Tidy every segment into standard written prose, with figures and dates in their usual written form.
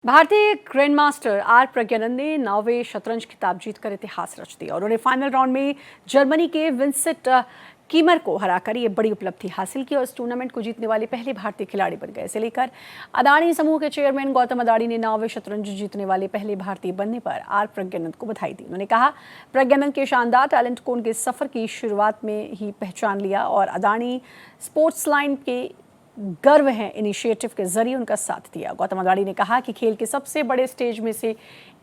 भारतीय grandmaster are Pragyanand ने 9वें शतरंज खिताब जीतकर इतिहास रच दिया और उन्हें फाइनल राउंड में जर्मनी के विंसेंट कीमर को हराकर ये बड़ी उपलब्धि हासिल की और इस टूर्नामेंट को जीतने वाले पहले भारतीय खिलाड़ी बन गए। इसे लेकर अदानी समूह के चेयरमैन गौतम अदानी ने 9वें शतरंज जीतने वाले पहले भारतीय बनने पर आर प्रज्ञानंद को बधाई दी। उन्होंने कहा, प्रज्ञानंद के शानदार टैलेंट को उनके सफर की शुरुआत में ही पहचान लिया और अदानी स्पोर्ट्स लाइन के गर्व है इनिशिएटिव के जरिए उनका साथ दिया। गौतम अदानी ने कहा कि खेल के सबसे बड़े स्टेज में से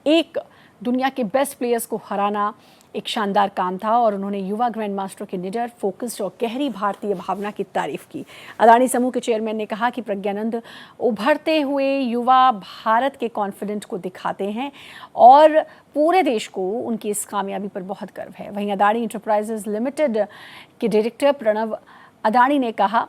एक दुनिया के बेस्ट प्लेयर्स को हराना एक शानदार काम था और उन्होंने युवा ग्रैंड मास्टर के निडर, फोकस्ड और गहरी भारतीय भावना की तारीफ की। अदानी समूह के चेयरमैन ने कहा कि प्रज्ञानंद उभरते हुए युवा भारत के कॉन्फिडेंट को दिखाते हैं और पूरे देश को उनकी इस कामयाबी पर बहुत गर्व है। वहीं अदानी इंटरप्राइजेज लिमिटेड के डायरेक्टर प्रणव अदानी ने कहा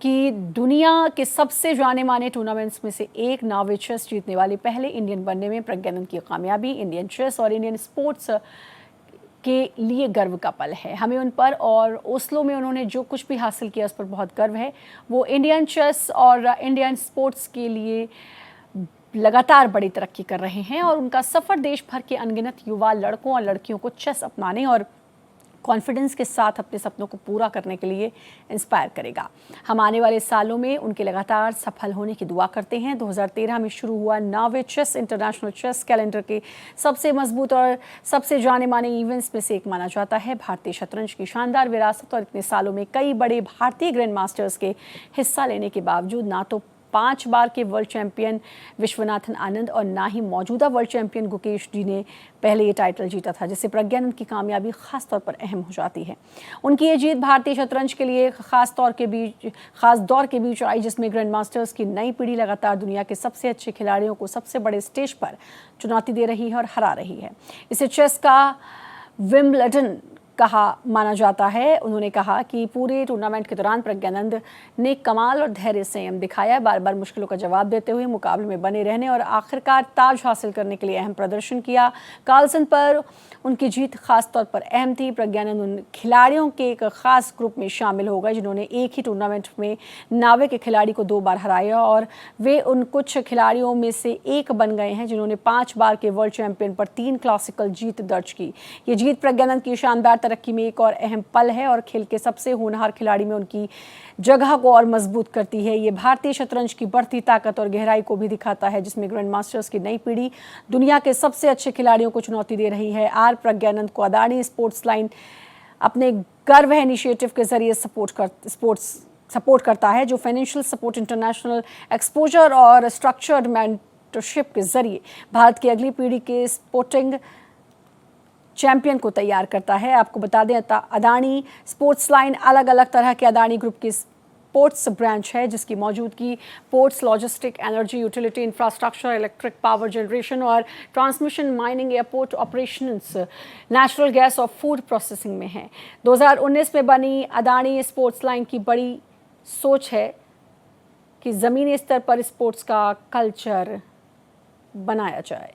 कि दुनिया के सबसे जाने माने टूर्नामेंट्स में से एक 9वें चेस जीतने वाले पहले इंडियन बनने में प्रज्ञानंद की कामयाबी इंडियन चेस और इंडियन स्पोर्ट्स के लिए गर्व का पल है। हमें उन पर और ओस्लो में उन्होंने जो कुछ भी हासिल किया उस पर बहुत गर्व है। वो इंडियन चेस और इंडियन स्पोर्ट्स के लिए लगातार बड़ी तरक्की कर रहे हैं और उनका सफ़र देश भर के अनगिनत युवा लड़कों और लड़कियों को चेस अपनाने और कॉन्फिडेंस के साथ अपने सपनों को पूरा करने के लिए इंस्पायर करेगा। हम आने वाले सालों में उनके लगातार सफल होने की दुआ करते हैं। 2013 में शुरू हुआ 9वें चेस इंटरनेशनल चेस कैलेंडर के सबसे मजबूत और सबसे जाने माने इवेंट्स में से एक माना जाता है। भारतीय शतरंज की शानदार विरासत और इतने सालों में कई बड़े भारतीय ग्रैंड मास्टर्स के हिस्सा लेने के बावजूद ना तो 5 बार के वर्ल्ड चैंपियन विश्वनाथन आनंद और ना ही मौजूदा वर्ल्ड चैंपियन गुकेश जी ने पहले ये टाइटल जीता था, जिससे प्रज्ञानंद की कामयाबी खास तौर पर अहम हो जाती है। उनकी ये जीत भारतीय शतरंज के लिए खास दौर के बीच आई, जिसमें ग्रैंड मास्टर्स की नई पीढ़ी लगातार दुनिया के सबसे अच्छे खिलाड़ियों को सबसे बड़े स्टेज पर चुनौती दे रही है और हरा रही है। इसे चेस का विंबलडन कहा माना जाता है। उन्होंने कहा कि पूरे टूर्नामेंट के दौरान प्रज्ञानंद ने कमाल और धैर्य संयम दिखाया, बार बार मुश्किलों का जवाब देते हुए मुकाबले में बने रहने और आखिरकार ताज हासिल करने के लिए अहम प्रदर्शन किया। कार्लसन पर उनकी जीत खास तौर पर अहम थी। प्रज्ञानंद उन खिलाड़ियों के एक खास ग्रुप में शामिल हो गए जिन्होंने एक ही टूर्नामेंट में 9वें के खिलाड़ी को 2 बार हराया और वे उन कुछ खिलाड़ियों में से एक बन गए हैं जिन्होंने 5 बार के वर्ल्ड चैंपियन पर 3 क्लासिकल जीत दर्ज की। ये जीत प्रज्ञानंद की शानदार तरक्की में एक और अहम पल है और खेल के सबसे होनहार खिलाड़ी में उनकी जगह को और मजबूत करती है। ये भारतीय शतरंज की बढ़ती ताकत और गहराई को भी दिखाता है, जिसमें ग्रैंड मास्टर्स की नई पीढ़ी दुनिया के सबसे अच्छे खिलाड़ियों को चुनौती दे रही है। आर प्रज्ञानंद को अदानी स्पोर्ट्स लाइन अपने गर्व है इनिशिएटिव के जरिए सपोर्ट करता है, जो फाइनेंशियल सपोर्ट, इंटरनेशनल एक्सपोजर और स्ट्रक्चर्ड मेंटरशिप के जरिए भारत की अगली पीढ़ी के स्पोर्टिंग चैंपियन को तैयार करता है। आपको बता दें, अदानी स्पोर्ट्स लाइन अलग अलग तरह के अदानी ग्रुप की स्पोर्ट्स ब्रांच है, जिसकी मौजूदगी ports, logistic, energy, utility, infrastructure, electric power generation और transmission, mining, airport operations, natural gas और फूड प्रोसेसिंग में है। 2019 में बनी अदानी स्पोर्ट्स लाइन की बड़ी सोच है कि ज़मीनी स्तर पर स्पोर्ट्स का कल्चर बनाया जाए।